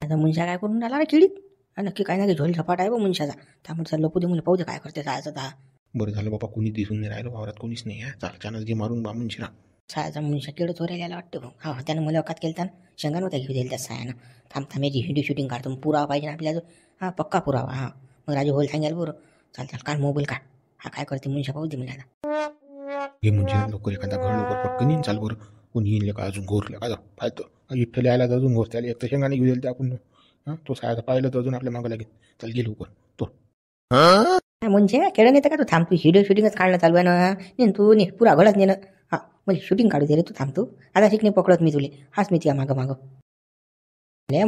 आता मुंशा काय करून राहिला रे किडीत? नक्की काय ना काही झोल झपाट आहे बा मुंशाचा. त्यामुळे लपू दे, मुलं पाहू दे काय करते सायाचा दहा. बरं झालं बाबा, कोणी दिसून नाही राहिलं वावरात, कोणीच नाही आहे. चाल चानच घे मारून बामून शिरा. सायाचा मुंशा किड चोरायला वाटतं भाऊ. हा त्यानं मला अकात केलं तर शेंगा नव्हत्या घेऊ दिल त्या सायानं. थांब याची व्हिडिओ शूटिंग काढतो, मग पुरावा पाहिजे ना आपल्याला. हा पक्का पुरावा. हा मग राजू होल सांगायला बरं. चाल काढ मोबाईल काढ. हा काय करते मुंशा पाहू दे मला आता. घे म्हणजे लवकर एखादा घर लवकर पटकन येईन. चाल बरं, कोणी येईल का अजून घोरलं का? पाहतो इठ्ठल आला तर अजून घोर त्याला एक तर शेंगाने घेऊ दिल ते आपण. हां तो सायाचा पाहिलं तर अजून आपल्या मागं लागेल. चल गे लवकर तो. म्हणजे खेळून येतं का तू? थांब, तू व्हिडिओ शूटिंगच काढणं चालू आहे ना. ने तू ने पुरा घडत ने ना. हा म्हणजे शूटिंग काढू दे रे तू. थांब तू आता शिकणे पकडत मी तुले. हाच मी तुझ्या मागं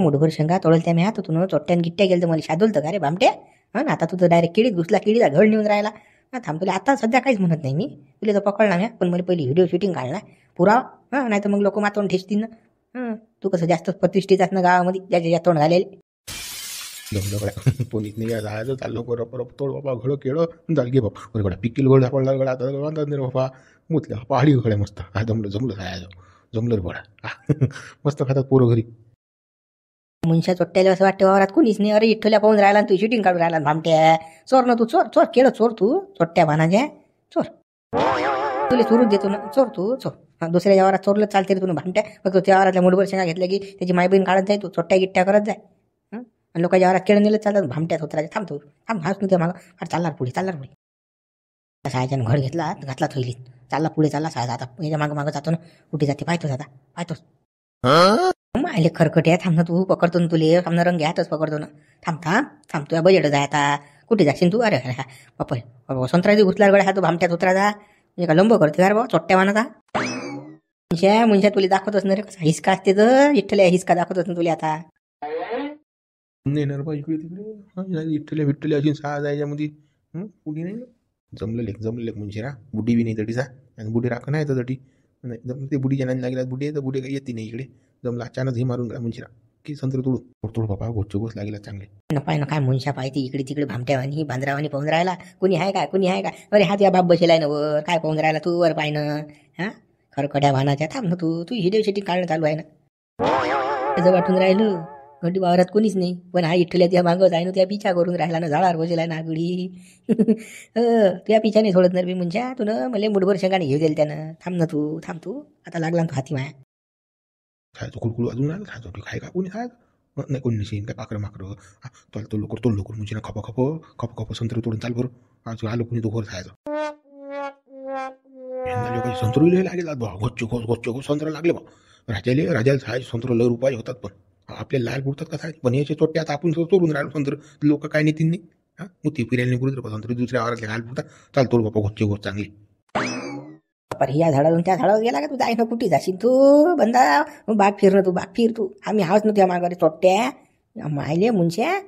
मुठभर शेंगा तोडल त्या मी हात तू चोट्ट्यान गिट्ट्या गेलं तर मला शादोलतं का रे भामट्या? हा ना आता तू तर डायरेक्ट किडीत घुसला, किडीचा घड नेऊन राहिला. हा थांब, तुला आता सध्या काहीच म्हणत नाही मी. तुला तर पकडला मी, पण मला पहिली व्हिडिओ शूटिंग काढला पुरावा. हा नाही तर मग लोक मातवून ठेचतील ना. तू कसं जास्त प्रतिष्ठित ना गावामध्ये, ज्याच्या तोंड घालेल. जमलं कोणीच नाही जायचं. चाललो परत तोड बाबा घड केळं जाल घे बाबा. बरं गडा पिकील गड पडला गडा आता बाबा मुतल्या पहाडी गड्या मस्त. हा जमलं जायचं. जमलं रे बडा. मस्त खातात पोरं घरी. मुंशा चोट्ट्याला असं वाटतं वावरात कोणीच नाही. अरे इठ्ठल्या पाहून राहिला तू शूटिंग काढून राहिला भामट्या. चोर ना तू, चोर केलं चोर तू. चोट्ट्या भानाच्या चोर. तुला चोरून देतो ना, चोर तू चोर. दुसऱ्या वावरात चोरलं चालते रे तुला भामट्या. फक्त त्या वावरातल्या मुठभर शेंगा घेतल्या की त्याची माय बहीण काढत जाय तू. चोट्ट्या गिट्ट्या करत जाय. आणि लोकांच्या वावरात केळं नेलं चालतात भामट्यात होत राहते. थांबतो थांब, हाच तू त्या मागं चालणार पुढे. सायाच्यानं घड घातला थैलीत. चालला पुढे चालला सायचा. आता याच्या मागं जातो ना. कुठे जाते पाहतोस आता, पाहतोस. मायले खरकटे थांब ना तू. पकडतो ना तुले. थांब ना, रंग घ्यातच पकडतो ना. थांब तुझ्या बजेट जाय आता. कुठे जाशील तू? अरे बापा संत्र्याची घुसला गड्या हा तू भामट्यात उतरा जा. म्हणजे का लंब करते का रे बाबा चोट्ट्या वानाचा? मुंशा तुला दाखवतच ना रे कसा हिसका असते तर. इठ्ठल्या हिसका दाखवतच ना तुला आता. नेणार बा इकडे तिकडे. इठ्ठल्या अशी सहा जायच्यामध्ये कुणी नाही ना. जमलं मुंशिरा. बुडी बी नाही तटीचा. आणि बुडी राखण आहे तर तटी नाही जमलं. ते बुडीच्या नाणी लागल्या बुडी आहे तर बुडी काही येते नाही इकडे. जमलं अचानक हे मारून गेला मुंशिरा की संत्र तोड बाबा. गोष्ट लागेल चांगले. पाय ना काय मुंशा पाहिजे इकडे तिकडे भामट्यावानी बांद्रावानी पाहून राहिला. कुणी आहे काय? अरे हा तुझ्या बाप बसेलाय ना वर. काय पाहून राहिला तू वर? पाय ना. हा खरकड्या भानाच्या. थांब ना तू व्हिडिओ शूटिंग काढणं चालू आहे ना. त्याचं वाटून राहिलं घंटी वावरात कोणीच नाही. पण हा इठ्ठल्या त्या मागं जाय ना, त्या पिछा करून राहिला ना. झाडावर बसेलाय ना आगडी. त्या पिछाने सोडत नाही मी मुंशा. तू ना मला मुठभर शेंगाने घेऊ देईल त्यानं. थांब तू आता लागला तू हाती माया. खायचं कुळकुळ अजून आलं. खायचं खाय का कोणी खायचं नाही. कोणी नसेल काय पाखरं तो लोकर मुंशीना खप संत्र तोडून चाल बरं. आज आलो कोणी तो घर खायचं. संत्र लागेल घोच संत्र लागले बा. राजाला खायचे संत्र लय रुपये होतात. पण आपल्याला लाल बुडतात का पण याचे चोट्टे आता आपण चोरून राहिलो संत्र. लोक काय नेतील नाही. हा मोठी फिरायला निघून संत्र दुसऱ्या आवारातले लाल बुडतात. चाल तोड बापा घोच चांगली. पर या झाडावरून त्या झाडावर गेला का तू? जाय ना कुठे जाशील तू बंदा? बाग फिर तू. आम्ही आहोत ना त्या माघारी चोट्ट्या मायले मुंशा.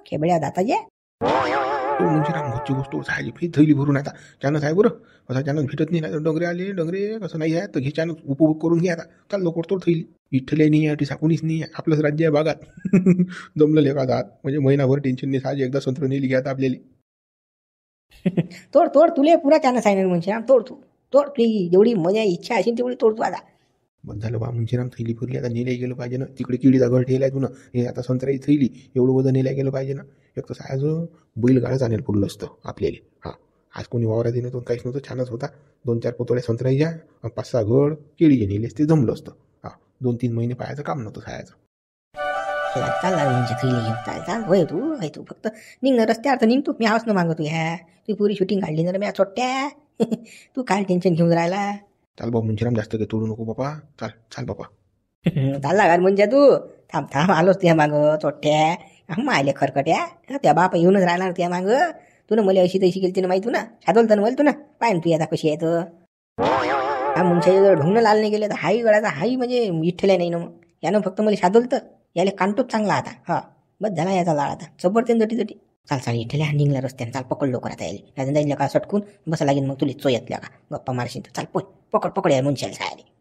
खेबड्या दाताजे. मुंशीराम घरची गोष्ट सायची फी थैली भरून आता चानस आहे बरं. असा चानस भेटत नाही. डोंगरे आले कसं नाही आहे तर घे चानस उपभोग करून घे आता. चाल लोक तोड थैली. इठ्ठल्या नाही आहे साकुणीच नाही आहे. आपलंच राज्य आहे बागात. जमलं लेखा जात म्हणजे महिनाभर टेन्शन नाही. साज एकदा संत्र नेली घ्या आता आपल्याला. तोड तुले पुरा चानस आहे ना मुंशीराम. तोड तुझी जेवढी मजा इच्छा असेल तेवढी तोड तू आता. बंद झालं बा मुंशीराम. थैली फिरली आता नेल्या गेलं पाहिजे ना. तिकडे किडीचा गड ठेवलाय तू ना. हे आता संत्र्याची थैली एवढं वजन नेल्या गेलं पाहिजे ना. एक तर सायचं बैलगाडच आणेल पुरलं असतं आपल्याला. हा आज कोणी वावरात येणं काहीच नव्हतं. छानच होता. 2-4 पोतोळ्या संत्र्याच्या 5-6 घड केळी नेली असते. जमलं असतं. 2-3 महिने पाहायचं काम नव्हतं सायचं. चालला म्हणजे थैली घेऊन चाल. होय तू फक्त निघणं रस्त्यावर तर निघतो. मी आवाज न मागतो ह्या. तू पुरी शूटिंग काढली ना मी चोट्ट्या. तू काय टेन्शन घेऊन राहिला? चाल बाबा मुंशीराम जास्त काही तोडू नको बाबा. चाल बाबा. चालला का म्हणजे तू? थांब आलोच त्या मागं चोट्ट्या. मायले खरकट्या. त्या बापा येऊनच राहिला त्या मागं. तू ना मला अशी तशी गेली ना माहिती तू ना. शादोल तर बोल तू ना. पाय तू आता कशी आहे तर. हा मुंशा ढुंगणं लाल नाही गेले तर हाई गळाचा हाई म्हणजे इठ्ठल्या नाही ना. मग यानं फक्त मला शादोल तर याला कांटोच चांगला आता. हा बस झाला याचा लाळ आता. चपडते जटी. चाल इठ्ठल्या निघला रस्त्याने. चाल पकड लवकर आता यायला. नाही जाईल का सटकून बसा लागेल मग तुला चोयतल्या का गप्पा मारशील तर. चाल पकड या मुंशाला सायला.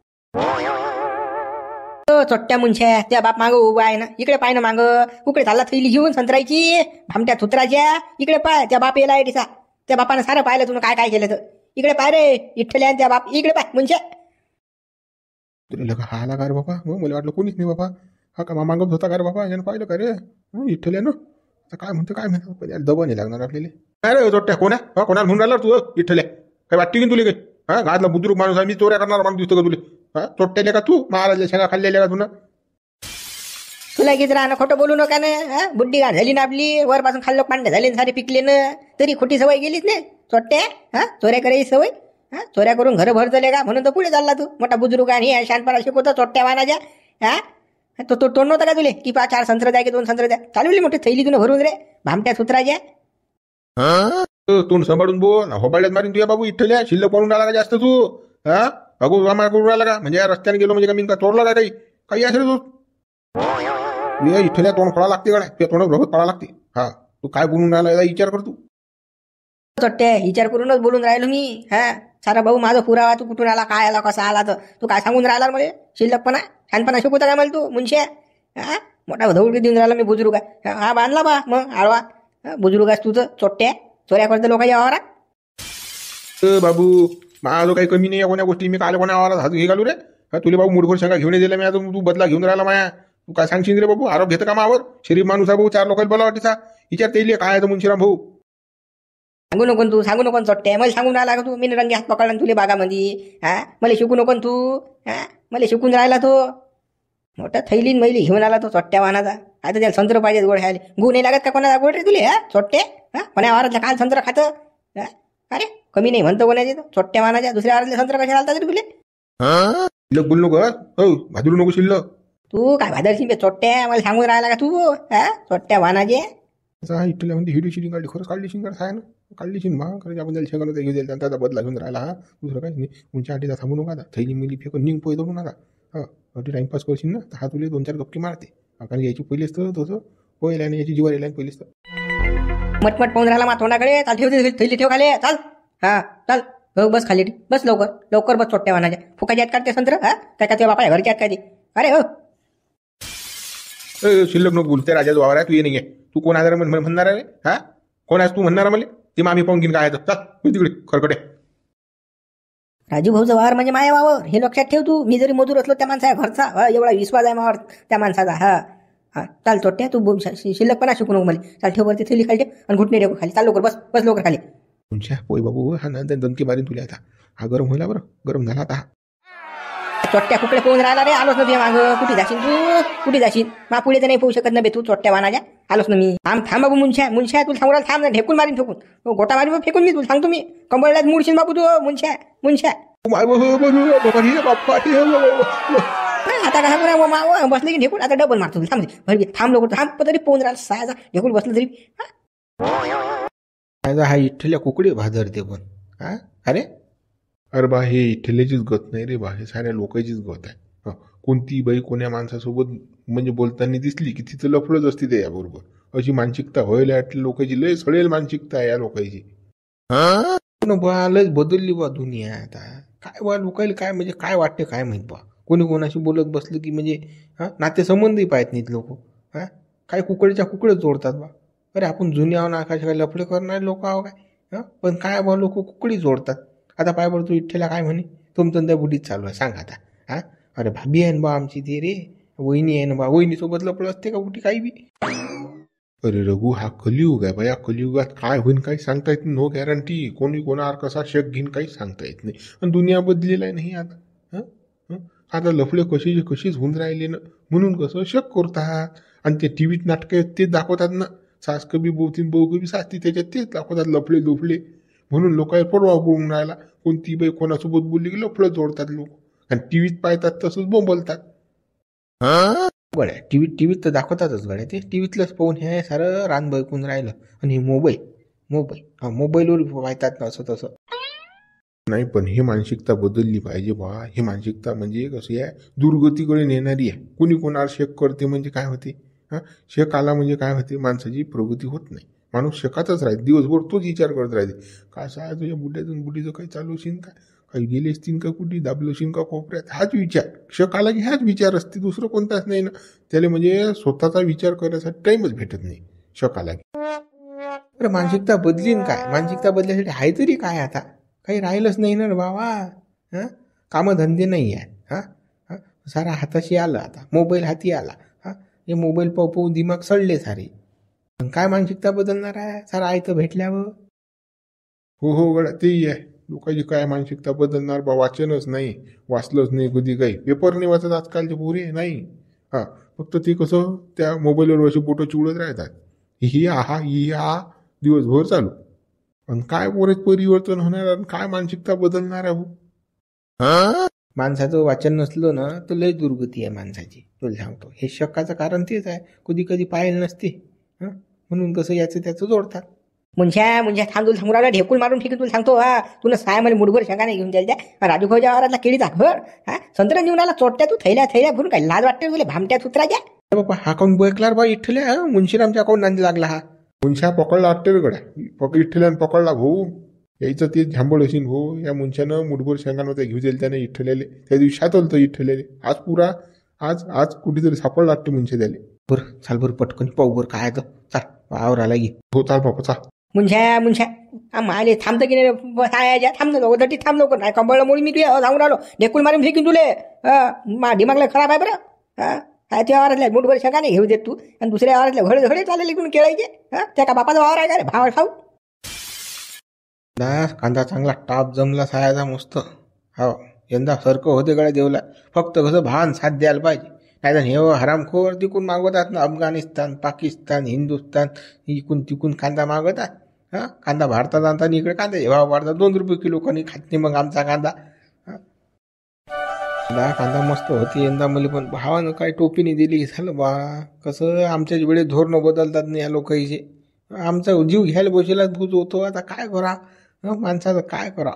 चोट्ट्या मुंशा त्या बाप मागं उभा आहे ना. इकडे पाय ना मागं. उकडे चालला थैली घेऊन संत्रायची भामट्या थुत्राच्या. इकडे पाय त्या बाप येला आहे. त्या बापानं सारं पाहिलं तुला काय केलं तर. इकडे पाय रे इठ्ठल्या त्या बाप. इकडे पाय मुंशा. तुला हा आला का रे बाबा? मला वाटलं कोणीच नाही बाबा. हा का मागत होता का रे बाबा, यानं पाहिलं का रे इठ्ठल्यानं? आता काय म्हणतो काय म्हणतो, पण याला दबा नाही लागणार आपल्याला. काय रे जोट्या, कोणा हा कोणाला म्हणून राहिला तू इठ्ठल्या? काय वाटते की तुला काही? हा घातला बुद्रुक माणूस आहे, मी चोऱ्या करणार माणूस दिसतो का तुला? हा चोट्ट्याले का तू महाराजल्या शेंगा खाल्लेल्या का तुला? तुला किती राहणं खोटं बोलू नका ना. बुड्डी घाण झाली ना आपली, वरपासून खाल्लं पांढरे झाले ना, सारे पिकले ना, तरी खोटी सवय गेलीच नाही चोट्ट्या. हा चोऱ्या करायची सवय, हा चोऱ्या करून घर भर चले का म्हणून तर पुढे चालला तू. मोठा बुजुर्ग आणि शानपणा शिकवतो चोट्ट्या वानाच्या. हा तो तोंड नव्हतं का तुले की 4 संत्र द्या की 2 संत्र द्या? चालवली मोठी थैली तुला भरून रे भामट्या सुत्राच्या. तोंड सांभाळून बोल, होबाळ्यात मारीन तुझ्या बाबू इठ्ठल्या. शिल्लक पडून राहिला का जास्त तू? हा अगो रामा करून राहिला का? म्हणजे रस्त्याने गेलो म्हणजे का मी का चोरला का काही काही असेल तू? इठ्ठल्या तोंड फोडा लागते गड्या, ते तोंड बरोबर पडा लागते. हा तू काय बोलून राहिला याचा विचार कर तू. चोट्ट्या विचार करूनच बोलून राहिलो मी. हा सारा भाऊ माझा पुरावा, तू कुठून आला, काय आला, कसा आला, तर तू काय सांगून राहिला मला? शिल्लकपणा छानपणा शिकवता काय मला तू मुंश्या? हा मोठा धौड देऊन राहिला मी बुजुर्ग आहे. हा बांधला बा मग आळवा. बुजुर्ग आहेस तू तर चोट्ट्या, चोऱ्या करतो लोकांच्या वावरात. बाबू माझं काही कमी नाही कोण्या गोष्टी, मी काल कोणा आवारात हात घे घालू रे? तुला बाबू मुठभर शेंगा घेऊन दिला मी, तू बदला घेऊन राहिला माया. तू काय सांगशील रे बाबू? आरोप घेतं का मावर? शरीफ माणूस आहे भाऊ, 4 लोकांना बोला वाटीचा विचार तेली काय आहे मुंशीराम भाऊ. सांगू नको तू, सांगू नको चोट्ट्या. मला सांगून राहिला का तू? मी रंगे हात पकडला तुले बागामध्ये. हा मला शिकू नको तू. हा मला शिकून राहिला तो. मोठा थैलीन मैली घेऊन आला तो चोट्ट्या वानाचा. आता त्याला संत्र पाहिजे गोड खायला. गु नाही लागत का कोणाला गोड रे तुले? हा चोट्टे, हा कोण्या वारातल्या काल संत्र खातं? अरे कमी नाही म्हणतो कोणाचे तो चोट्ट्या वानाच्या. दुसऱ्या वारातले संत्र कशा घालतात रे तुले? शिल्लक बोलू नको, हो भादरू नको शिल्लक. तू काय भादरशी बे चोट्ट्या? मला सांगून राहिला का तू? हा चोट्ट्या वानाचे. इटल्या म्हणजे हिडी शिडी काढली, खरंच काढली शिंगाड आहे ना, काढली शिन मा खरं आपण त्याला शेंगाला घेऊ द्यायला त्याचा बदला घेऊन राहिला. हा दुसरं काही नाही. तुमच्या आठीचा थांबू नका आता, थैली मिली फेकून निघ पोय धरून नका. हा अटी टाइमपास करशील ना तर हा तुला 2-4 गप्पी मारते. कारण याची पहिलेच तर तसं पोयला आणि याची जीवार येईल पहिलेच तर मटमट पाहून राहिला मा तोंडाकडे. चाल ठेव थैली ठेव खाली. चाल हा चाल बस खाली बस, लवकर लवकर बस चोट्ट्या वानाच्या. फुकाची आत काढते संत्र. हा काय का तुझ्या बापा घरची आत काढते? अरे हो शिल्लक नको बोल. त्या राजाचा वावर आहे, तू ये नाही आहे. तू कोण आजार म्हणणार आहे? हा कोण आहेस तू म्हणणार मला? ते मामी पाहून घेईन काय आहे तर तिकडे खरकटे. राजू भाऊचा वावर म्हणजे माया वावर हे लक्षात ठेव तू. मी जरी मजूर असलो त्या माणसा घरचा, एवढा विश्वास आहे मावर त्या माणसाचा. हा हा चाल चोट्ट्या तू शिल्लकपणा शिकू नको मला. चाल ठेव वरती थैली खाली आणि घुटणे ठेव खाली. चाल लवकर बस बस लवकर खाली. तुमच्या पोय बाबू हा नंतर दणकी मारीन तुला आता. हा गरम होईल बरं, गरम झाला आता. चोट्ट्या कुकडे पोहून राहिला रे. आलोच ना तुझ्या मागं. कुठे जाशील तू? कुठे जाशील? मा पुढे तर नाही पोहू शकत ना बे तू चोट्ट्या वानाच्या. आलोच ना मी. थांब बाबू मुंश्या तुला सांगू राहिला. थांब ना, ढेकून मारीन फेकून. गोटा मारीन फेकून मी तुला सांगतो. मी कंबळल्यात मुडशील बाबू तू मुंश्या. आता कसा पुरा माव बसलं की ढेकून आता डबल मारतो. थांब लवकर. थांब तरी पोहून राहिला सायाचा ढेकून बसलं तरी. हा इठ्ठल्या कुकडे भादरते पण. हा अरे बा हे इठ्ठल्याचीच गत नाही रे बा, हे साऱ्या लोकांचीच गत आहे. कोणती बाई कोण्या माणसासोबत म्हणजे बोलताना दिसली की तिचं लफडच असते ते याबरोबर. अशी मानसिकता व्हायला लोकांची, लय सडेल मानसिकता आहे या लोकांची. बा लयच बदलली बा दुनिया आता. काय बा लोकांना काय म्हणजे काय वाटते काय माहित बा. कोणी कोणाशी बोलत बसलं की म्हणजे नाते संबंधही पाहत नाहीत लोक. काय कुकडच्या कुकडे जोडतात बा. अरे आपण जुन्या आकाश काय लफडे करणारे लोक आहो काय? पण काय बा लोक कुकडी जोडतात. आता पाय बरं तू इठ्ठेला काय म्हणे, तुमचं त्या बुडीत चालू आहे सांग आता. अरे भाभी आहे ना बा आमची ती रे, वहिनी आहे ना बा, वहिनीसोबत लपड असते का कुठे काही बी. अरे रघु हा कलियुग आहे बा. या कलियुगात काय होईन काही सांगता येत नाही. No guarantee. कोणी कोणावर कसा शक घेईन काही सांगता येत नाही. आणि दुनिया बदलेला आहे नाही आता. आता लफडे कशीच होऊन राहिले ना, म्हणून कसं शक करतात. आणि ते टीव्हीत नाटकं तेच दाखवतात ना. सास कबी बोतीन बहू कबी सासती, त्याच्यात तेच दाखवतात लफडे दुफडे. म्हणून लोकांना परवा बोलून राहिला. कोणती बाई कोणासोबत बोलली की लफडं जोडतात लोक. आणि टीव्हीत पाहतात तसंच बोंबलतात. गड्या टीव्हीत तर दाखवतातच गड्या. ते टीव्हीतलंच पाहून हे सारं रान बळकून राहिलं. आणि मोबाईलवर पाहतात ना असं तसं. नाही पण ही मानसिकता बदलली पाहिजे बा. ही मानसिकता म्हणजे कशी आहे, दुर्गतीकडे नेणारी आहे. कुणी कोणावर शेक करते म्हणजे काय होते? शेक आला म्हणजे काय होते? माणसाची प्रगती होत नाही. माणूस शेकातच राहते दिवसभर, तोच विचार करत राहते. काय आहे तुझ्या बुड्डीचं काही चालू असेल काय, काही गेले असतील का, कुठे दाबलोशीन का कोपऱ्यात, हाच विचार. शक आला की हाच विचार असते, दुसरं कोणताच नाही ना. त्याला म्हणजे स्वतःचा विचार करण्यासाठी टाईमच भेटत नाही शक आला की. अरे मानसिकता बदलीन काय? मानसिकता बदल्यासाठी आहे तरी काय आता? काही राहिलंच नाही ना रे बाबा. कामधंदे नाही आहे. सारा हाताशी आलं आता, मोबाईल हाती आला. हे मोबाईल पाहू दिमाग सडले सारे. पण काय मानसिकता बदलणार आहे सारा आयतं भेटल्यावर. हो गड्या तेही आहे. लोकांची काय मानसिकता बदलणार बा. वाचनच नाही, वाचलंच नाही कधी काही. पेपर नाही वाचत आजकालचे पोरे नाही. हा फक्त ते कसं त्या मोबाईलवर असे बोटं चिवडत राहतात. ही हा दिवसभर चालू. पण काय पोरे परिवर्तन होणार आणि काय मानसिकता बदलणार आहे. माणसाचं वाचन नसलं ना तर लय दुर्गती आहे माणसाची. तुला सांगतो हे शकाचं कारण तेच आहे. कधी कधी पाहिलं नसते म्हणून कसं याचं त्याचं जोडतात. मुंशा थांब तुला सांगू राहिला ढेकूल मारून फेकून तुला सांगतो. तुला साय मला मुठभर शेंगाने घेऊन जायच्या. राजू भाऊच्या वावरातला केळीचा घड संत्र नेऊन आला चोट्या तू थैल्या भरून काय लाज वाटते तुला भामट्या सुत्राच्या. बाबा हा कोण बघला बा इठ्ठल्या मुंशीरामच्या कोण नांदी लागला हा. मुंशा पकडला वाटते गड्या. इठ्ठल्यानं पकडला भाऊ. यायचं ते झांबळ असेल भाऊ. या मुंशानं मुठभर शेंगानं घेऊ जाईल त्याने इठ्ठल्याले. त्या दिवशी शातवलं इठ्ठल्याले. आज पुरा आज कुठेतरी सापडला वाटते मुंशे त्याले. बरं चाल बरं पटकन पाहू बरं काय तर. चाल वावराला घे. हो चाल बाबा चाल. मुंशा माले थांबतं की नाही थांबलं लवकर थांब लवकर. नाही कंबळला मुळे मी तुझ्या जाऊन राहिलो ढेकूल मारून फेकीन तुले. दिमागला खराब आहे बरं. त्या वावरातल्या मुठभर शेंगाने घेऊ देत तू आणि दुसऱ्या वावरातल्या घडे चालले लिखून केळायचे. त्या का बापाचा वावर आहे का रे भाव खाऊ. कांदा चांगला टाप जमला सायाचा मस्त. हो यंदा सारखं होते गड्या देवला. फक्त कसं भान साथ द्यायला पाहिजे. नाही तर हे हरामखोर तिकून मागवतात ना. अफगाणिस्तान पाकिस्तान हिंदुस्तान इकून तिकून कांदा मागवतात. कांदा भारतात आणतात इकडे कांद्याचे भाव वाढतात. 2 रुपये किलो कोणी खात नाही मग आमचा कांदा. कांदा मस्त होती यंदा मला. पण भावानं काय टोपीने दिली झालं बा. कसं आमच्या वेळेस धोरणं बदलतात नाही या लोकांचे. आमचा जीव घ्यायला बसेलाच भूज होतो. आता काय करा माणसाचं काय करा.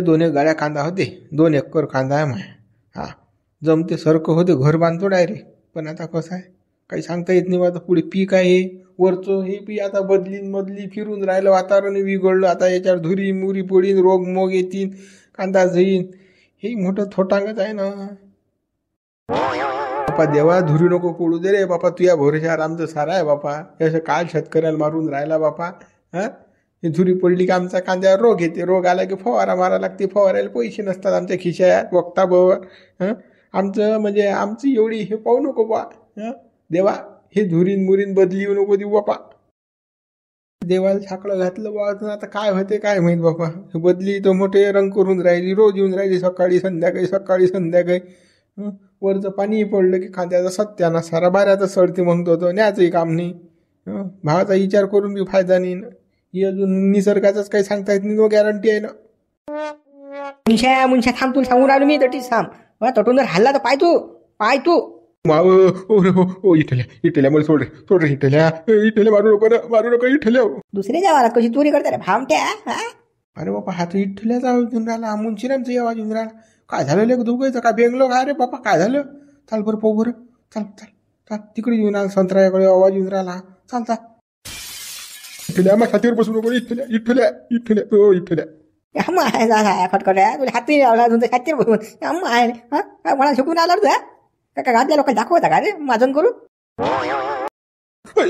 2 गाड्या कांदा होते. 2 एकर कांदा आहे माय. जमते सारखं होते घर बांधतो डायरेक्ट. पण आता कसं आहे काही सांगता येत नाही. आता पुढे पीक आहे वरचं हे पी आता बदली फिरून राहिलं. वातावरण बिघडलं. आता याच्यावर धुरी मुरी पडीन रोग मोग येतील कांदा जाईन. हे मोठं थोटांगच आहे ना. बापा देवा धुरी नको पडू दे रे बापा. तुझ्या भरोश्यावर आमचं सारा आहे बापा. असं काय शेतकऱ्याला मारून राहिला बापा. ही धुरी पडली की आमचा कांद्यावर रोग येते. रोग आला की फवारा मारा लागते. फवारायला पैसे नसतात आमच्या खिशात वक्ता बाबा. आमचं म्हणजे आमची एवढी हे पाहू नको बा. देवा हे धुरीन मुरीन बदली येऊ नको देऊ बापा. देवाला साकडं घातलं बा. आता काय होते काय माहित बापा. बदली तो मोठे रंग करून राहिली. रोज येऊन राहिली सकाळी संध्याकाळी. वरचं पाणी पडलं की खांद्याचा सत्याना सारा बाऱ्याचा सडते म्हणतो तो. न्यायचंही काम नाही. भावाचा विचार करून बी फायदा नाही. ही अजून निसर्गाचाच काही सांगता येत नाही. नो गॅरंटी आहे ना. मुंशा थांब तुला सांगून राहिलो मी तटीच थांब. तटून जर हल्ला तर पाय तू ओ इठल्या मला सोड रे इठल्या मारू नको इठल्या. दुसऱ्याच्या वारात कशी चोरी करता रे भामट्या. अरे बापा हा तर इठल्याचा आवाज येऊन राहिला. मुंशीरामचा आवाज येऊन राहिला. काय झालं लेक दोघायचं का बेंगलो काय रे बापा काय झालं. चाल बरं पाहू बरं. चाल तिकडे येऊन आला. संत्र्याकडे आवाज येऊन राहिला. चाल इठल्या मग छातीवर बसू नको. इठल्या फटकट तुला हाती छातीवर बसून मला शिकून आला तुझ्या का घातल्या लोक दाखवता का रे माझं करून.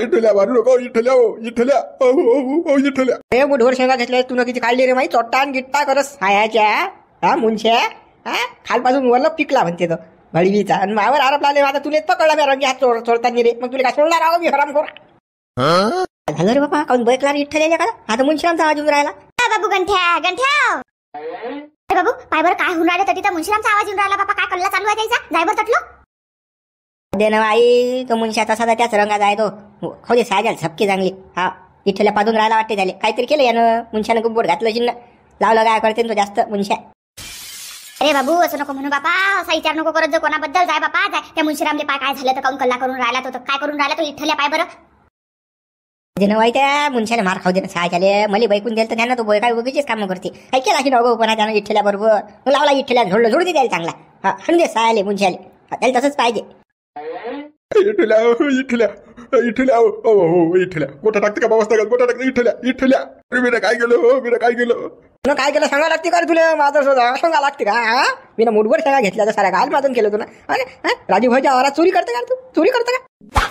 इठल्या मारू नको इठल्या. हे मुठभर शेंगा घेतल्या तू किती काढली रे माही. चोट्टान गिट्टा करत सायाच्या मुंशा खालपासून वरला पिकला म्हणते तो भडवीचा. आणि मावर आरोप लावले. आता तुला पकडला मी रंगी हात चोरताना रे. मग तुला काय सोडणार आहो मी हराम खोरा. झालं रे बापा काऊन बैकला इठ्ठल्या का. आता मुंशीरामचा आवाज येऊन राहिला. बाबू गंठ्या बाबू पाय बरं काय होऊन राहिलं. तटी तर मुंशीरामचा आवाज येऊन राहिला बापा. काय कल्ला चालू आहे त्याचा. जाय बरं तटलो दे ना आई. तो मुंशा तसा त्याच रंगाचा आहे तो. खाऊ दे सायजाल झपकी चांगली. इठ्ठल्या पाजून राहायला वाटते झाले. काहीतरी केलं यानं मुंशानं गुब्बोट घातलं शिन्न. लावलं काय करते तो जास्त मुंशा. अरे बाबू असं नको म्हणू बापा. असा विचार नको करत जो कोणाबद्दल. जाय बापा जाय. त्या मुंशीरामले पाय काय झालं तर काऊन कल्ला करून राहिला तो. काय करून राहिला तो इठ्ठल्या पाय बरं. वाई त्या मुंशाने मार खाऊ दे ना सायच्याले. मला बैकून दिलं तर त्यानं तो बोय काय उगीचीच कामं करते. काय केला की नको पण त्यानं इठ्ठल्या बरोबर लावला. इठ्ठल्या झोडू दे त्याला चांगला. हाणून दे सायले मुंशाले. त्याला तसंच पाहिजे. इठल्या गोठा टाकते का बाबा. गोठा टाकते इठल्या. मी काय केलं सांगा लागते का तुला. माझं सांगा लागते का. मी ना मुठभर शेंगा घेतल्या तर साऱ्या घाल माझून केलं तुला. अरे राजू भाईच्या आवारात चोरी करते का तू. चोरी करते का.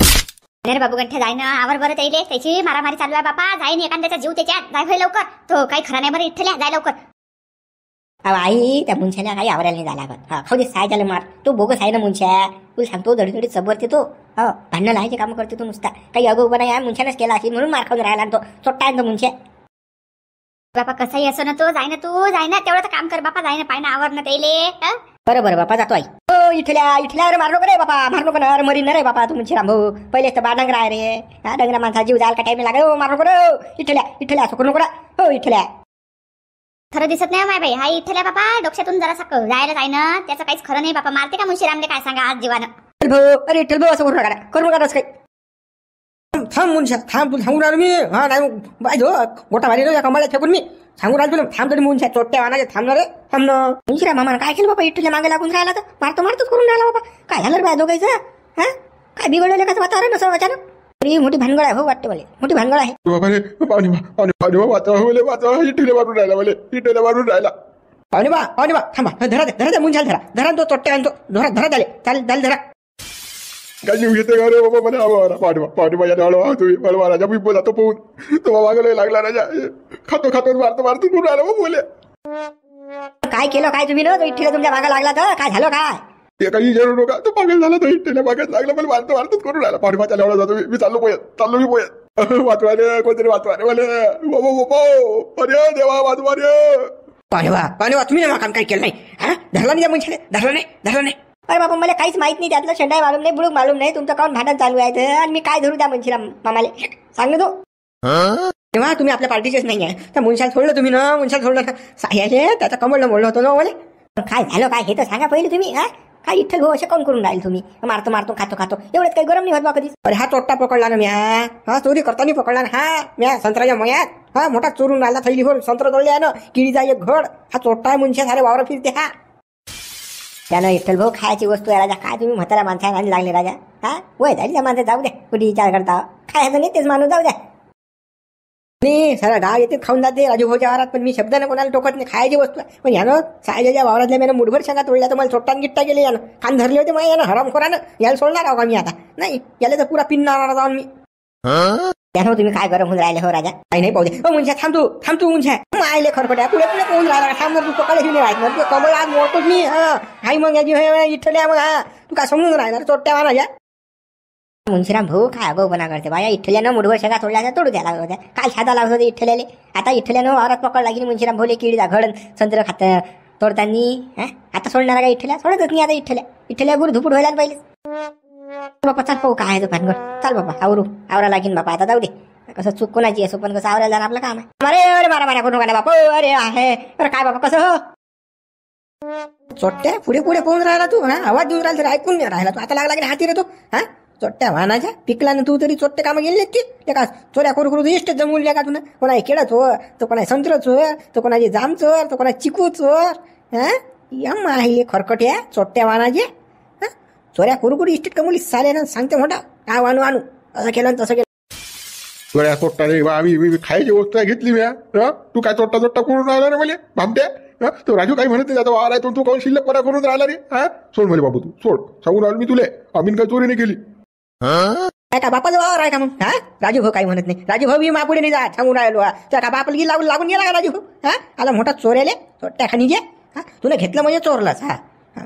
अरे बाबू गंठ्या जाय ना आवर बरं. त्याची मारामारी चालू आहे बापा. जाईन एखाद्याचा जीव त्याच्यात. जाय भाई लवकर. तो काही खरा नाही बरं इठ्ठल्या. जाय लवकर. हा आई त्या मुंशाला काही आवरायला नाही झाला लागत. हा खाऊ दे सायच्याला मार. तो बोगस आहे ना मुंशा. तुला सांगतो धडीधडी सबरते तो. हो भांडणं लाहायचे कामं करते तो नुसता. काही अगोपणा या मुंशानंच केला असेल म्हणून मार खाऊन राहिला तो. चोट्टा आहे तो मुंशा. बापा कसाही असो ना तो, जाय ना तेवढं तर काम कर बापा, जाय ना पाय ना आवर ना त्याले. बरं बरं बापा जातो आई. हो इथल्या अरे मार नको रे बापा, मार नको ना. अरे मरीन ना रे बापा तू मुंशीराम भाऊ. पहिले तर डंगरा आहे रे. हा डंगरा माणसा जीव जायला का टाइम लागे. हो मार नको रे. इथल्या असं करू नको. हो इथल्या खरं दिसत नाही माय बाई. हा इथल्या बापा डोक्यातून जरा जायला जाय ना. त्याचं काहीच खरं नाही बापा. मारते का मुंशीरामले काय सांगा आज जीवानं. भाऊ अरे इठ्ठल भाऊ असं करू नका काही. थांब मुंशा थांब. तू सांगून राहिलो मी. हा नाही पाहिजे गोटा भारी या कमाला फेकून मी सांगून राहिलो तुला. थांब तरी मुंशा चोट्ट्या वानाचे थांबणार रे. थांब ना मुंशीराम मामानं काय केलं बाबा. इठ्ठल्या मागे लागून राहिला तर मारतोच करून राहिला बाबा. काय झालं रे बाय दोघायचं. हा काय बिघडलं कसं वातावरण असं अचानक. तरी मोठी भानगड आहे हो वाटते मला. मोठी भानगड आहे. बाबा रे पाहुणे वाचवा इटले मारून राहिला मला. इटले मारून राहिला. पाहुणे बा थांबा. धरा मुंशाला धरा तो चोट्ट्या आणतो. धरा चालेल धरा. काय जीव घेते का रे बाबा मला. पाहुणे माझ्या डोळा तुम्ही मला राजा मी बोलातो पोहून तो मागं लागला राजा. खातो मारतो तू राहिला बाबा बोले. काय केलं काय तुम्ही ना तो इठ्ठीला तुमच्या मागं लागला तर काय झालं काय. ते काही विचारू नका. तो पागल झाला तो इटले मागत लागला मला मारतोच करून राहिला. पाहुणे माझ्या डोळा जातो मी चाललो मी पोयत वाचवा रे कोणतरी वाचवा रे मला. बाबा अरे देवा वाचवा रे. पाहुणे बा तुम्ही ना काम काही केलं नाही. हा धरला नाही त्या मुंशाला. धरला नाही. अरे बाबा मला काहीच माहित नाही. त्यातलं शेंडाय मालूम नाही बुडूक मालूम नाही. तुमचं काऊन भांडण चालू आहे आणि मी काय धरू त्या मुंशीराम मामाले सांग तो. तेव्हा तुम्ही आपल्या पार्टीचेच नाही आहे. त्या मुंशाला सोडलं तुम्ही ना. मुंशाला सोडलं साह्याचे त्याचं कमळलं बोललं होतं ना मला. काय झालं काय हे तर सांगा पहिले तुम्ही. हा काय इठ्ठल भाऊ असे कोण करून राहील तुम्ही. मारतो खातो एवढंच काही गरम नाही होत बा कधीच. अरे हा चोट्टा पकडला ना मी. हा चोरी करताना पकडला ना. हा म्या संत्र्याच्या मयात हा मोठा चोरून राहिला. थैलीभर संत्र तोडले आहे ना. किडीचा एक घड. हा चोट्टा आहे मुंशा सारे वावर फिरते. हा त्यानं इठ्ठल भाऊ खायची वस्तू आहे राजा. काय तुम्ही म्हातारा माणसा आणि लागले राजा. हा वय झाली त्या माणसं जाऊ द्या. कुठे विचार करता खायचं नाही तेच माणूस जाऊ द्या. मी सारा गाव येते खाऊन जाते राजू भाऊच्या वावरात. पण मी शब्दानं कोणाला टोकत नाही. खायची वस्तू पण यानं सायच्या वावरातल्या मी मुठभर शेंगा तोडल्या तर मला चोट्टान गिट्टा गेले. यानं कान धरले होते मग यानं हरामखोरानं. याला सोडणार आहो का मी आता. नाही याला तर पुरा पिन्नार जाऊन मी. त्यानं तुम्ही काय गरम होऊन राहिले हो राजा. काही नाही पाहू दे. मुंशा थांब तू मुंशा. आयले खरकट्या पुढे पोहून राहिला. थांब तू पकडे घेऊन राहत कमळ आज मोडतोच मी. हाय मग याची इठ्ठल्या मग. तू काय समजून राहणार चोट्ट्या वाना. मुंशीराम भाऊ काय अगोपणा करते बाया. इठ्ठल्यानं मुठभर शेंगा तोडल्या तोडू द्या लागत होत्या. काय साधा लागत होते इठ्ठल्याले. आता इठ्ठल्यानं वावरात पकडला की मुंशीराम भाऊले किडीचा घड संत्र खात तोडतानी. आता सोडणार का इठ्ठल्या. सोडतच नाही आता इठ्ठल्या गुरु धुपूड व्हायला पाहिजे. बापा चाल पाहू काय तो भानगड. चाल बापा आवरा लागीन बापा. आता जाऊ दे कसं चूक कोणाची असो पण कसं आवरायला आपलं काम आहे. अरे मारा करू नका बापा. अरे आहे अरे काय बापा कसं हो. चोट्ट्या पुढे पोहून राहिला तू. हा आवाज देऊन राहिला तरी ऐकून नाही राहिला तू. आता लागला की हाती रे तो. हा चोट्ट्या वाहनाच्या पिकला ना तू तरी चोट्टे कामं गेले ते का चोऱ्या करू इष्ट जमवल्या का तुला. कोणा केळा चोर तो कोणा संत्र चोर तो कोणाची जाम चोर तो कोणा चिकू चोर. हा या माहिले खरकट्या चोट्ट्या वाहनाचे. हा चोऱ्या करू इष्ट कमवली साले ना. सांगते मोठा काय आणू असं केलं तसं केलं. चोऱ्या चोट्टा रे आम्ही खायची वस्तू घेतली मी. तू काय चोट्टा करून राहिला रे मला भामट्या. तो राजू काही म्हणत नाही. आता वार आहे तू कोण शिल्लक परा करून राहिला रे. हा सोड मला बाबू तू सोड. सांगून राहिलो मी तुले. आम्ही काय चोरी नाही केली. काय का बापाचा वावर आहे का मग. हा राजू भाऊ काही म्हणत नाही. राजू भाऊ मी मापुढे नाही जा सांगून राहिलो. त्या का बापाला लागून गेला का राजू भाऊ. हा आला मोठा चोऱ्याले चोट्ट्या खाणी जे. हा तुला घेतलं म्हणजे चोरलाच. हा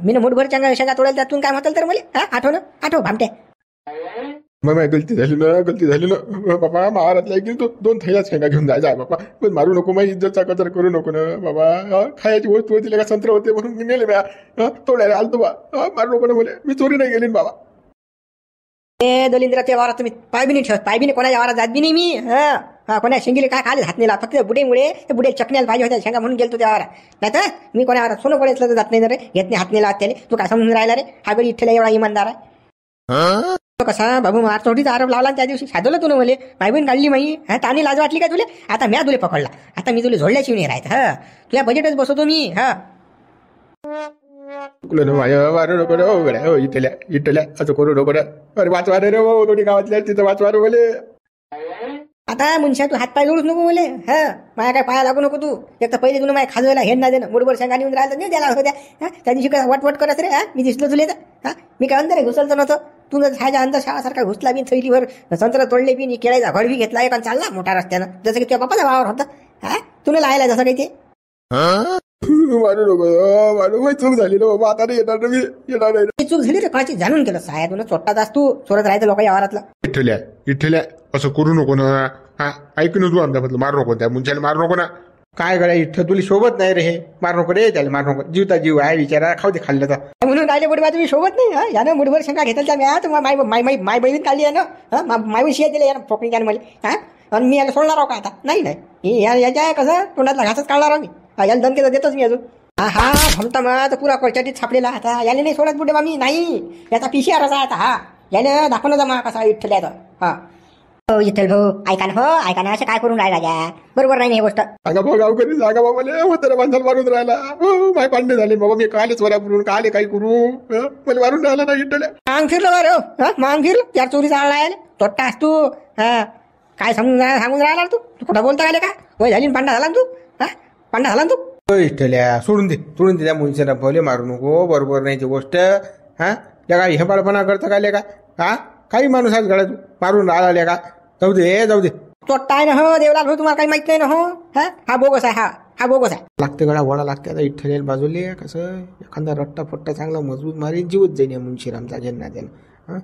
मी मुठभर शेंगा तोडायला त्यातून काय म्हटलं तर मला. हा आठव भामट्या. मग गलती झाली ना बाबा. महारातल्या की तू 2 थैल्या शेंगा घेऊन जाय बाबा. पण मारू नको. माझी इज्जतचा कचरा करू नको ना बाबा. खायची वस्तू होती का संत्र होते म्हणून नेले म्या. तोडायला आलतो बा. मारू नको ना मला. मी चोरी नाही गेली बाबा. दलिंद्र त्या वावरात तुम्ही पाय बी नाही ठेवत. पाय बी नाही कोणाच्या वावरात जात बी नाही मी. हा कोणा शेंगीले काय खाले हात नेला फक्त बुडेमुळे. ते बुडे चकण्याला पाहिजे होत्या शेंगा म्हणून गेलो त्या वावरात. नाही तर मी कोणा वावरात सोनं कोणाच तर जात नाही रे. घेत नाही हात नेला त्याने. तू काय समजून राहिला रे. हा गडी इठ्ठला एवढा इमानदार आहे. कसा बाबू मारचोटीचा आरोप लावला त्या दिवशी साधवलं तुला मला. माय बहीण काढली माई. हा तानी लाज वाटली काय तुले. आता म्या तुले पकडला. आता मी तुला झोडल्याची नाही राहत. हा तुला बजेटच बसवतो मी. हा इटल्या असं करू नको. अरे वाचवा रे दोन्ही गावातल्या तिथं वाचवा रे बोले. आता मुंशा तू हातपाय जोडूच नको बोले. हा माझ्या काय पाया लागू नको तू. एक तर पहिले तुला माझ्या खाजवायला हेड ना देणं मुठभर शेंगा नेऊन राहिलं नाही द्यायला होत्या. हा त्या दिवशी काय वट करत रे. हा मी दिसलो तुला तर. हा मी काय अंदर घुसलतो नव्हतं. तू ह्याच्या अंदर शाळासारखा घुसला बी थैलीवर संत्र तोडले बी केळाचा घड बी घेतला एक चालला मोठ्या रस्त्यानं जसं की तुझ्या बापाचा वावर होता. हा तुला लायला जसं काही ते मारू नको मारू माझी चूक झाली ना बाबा, आता नाही येणार ना मी, येणार नाही. ही चूक झाली रे कोणाची जाणून केलं साया तुला चोट्टा जास तू चोरत राहायचं लोक आवारातलं. विठ्ठल्या असं करू नको ना. हा ऐक ना तू आमच्याबद्दल, मारू नको त्या मुंच्याला, मारू नको ना. काय गड्या इथं तुला शोभत नाही रे हे, मार नको रे त्याला, मार नको. जीवता जीव आहे विचारा, खाऊ दे खाल्लं तर म्हणून राहिले बुडवा तुम्ही शोभत नाही. हा यानं मुठभर शंका घेतला त्या म्या तर माय बहीण काढली आहे ना. हा माय बहीण शिया दिले यानं फोकणी त्यानं मला. हा आणि मी याला सोडणार आहो का आता? नाही याच्या कसं तोंडातला घासच काढणार आहो मी. याला धमकी तर देतोच मी अजून. हा भमता मग तर पुरा कोर्चाटीत छापलेला आता. याने नाही सोडत बुडे मी, नाही याचा PCR आहे आता. हा याने दाखवलं जमा कसा विठ्ठल हा. हो विठ्ठल भाऊ ऐका ना असं काय करून राहिला द्या, बरोबर नाही हे गोष्ट. सांगा भाऊ गावकरी, सांगा बाबा मला म्हातारा माणसाला मारून राहिला. माय पांडे झाले बाबा, मी कालेच वरापुरून काले काय करू, मला मारून राहिला ना विठ्ठल्या. मांग फिरलं बरं, मांग फिरलं यार, चोरी चालला तोट्टा असतो. हा काय सांगून राहिला तू कुठं बोलता आले का? वय झाली पांडा झाला तू. हा पांडा झाला तू. विठ्ठल्या सोडून दे त्या मुंशीला, भले मारू नको, बरोबर नाही ती गोष्ट. हा त्या काय हे बाळपणा करता काय का? हा काही माणूस आज गळ्यात मारून राहिला का? जाऊ दे चोट्टा आहे ना हो देवलाल भाऊ, तुम्हाला काही माहित नाही ना हो. हा बोगस आहे, हा बोगस आहे. लागते गळा वडा लागते. आता विठ्ठल बाजूले कसं एखादा रट्टा फट्टा चांगला मजबूत मारी जीवच जाईन या मुंशीरामचा जन्ना त्यानं. हा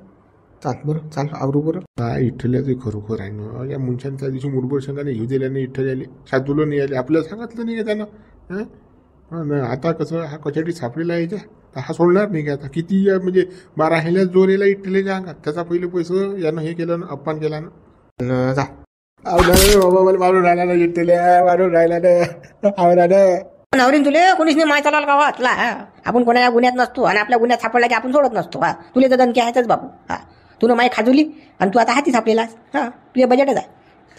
चाल बरं, चाल आवरू बरं. काय विठ्ठल्याचं खरोखर आहे ना, या मुंशांनी त्या दिवशी मुठभर शंकाने घेऊ दिल्या नाही विठ्ठल्याले, साधुलं नाही आले, आपल्याला सांगितलं नाही का त्यानं. आता कसं हा कचाटी सापडेला यायच्या, हा सोडणार नाही का आता? किती म्हणजे 12 हेल्या जोर यायला इठलेल्या अंगात, त्याचा पहिले पैसे यानं हे केलं ना, अपमान केला ना. जा बाबा, मला मारून राहिला ना इठलेल्या, मारून राहिला ना. नवरीन तुले कोणीच नाही माहिती चालाल का तुला? आपण कोणाला गुन्ह्यात नसतो आणि आपल्या गुन्ह्यात सापडला की आपण सोडत नसतो. हा तुले तर दणके आहेतच बापू. हा तू माई खाजवली आणि तू आता हाती सापलेलास. हा तुझ्या बजेटच आहे.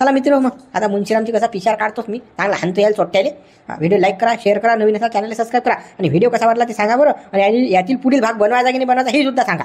चला मित्र, मग आता मुंशीरामची कसा पिशार काढतोस मी, चांगला हाणतो यायला चोट्ट्याले. व्हिडिओ लाईक करा, शेअर करा, नवीन असा चॅनल सबस्क्राईब करा आणि व्हिडिओ कसा वाटला ते सांगा बरं. आणि यातील पुढील भाग बनवायचा की नाही बनवायचा हे सुद्धा सांगा.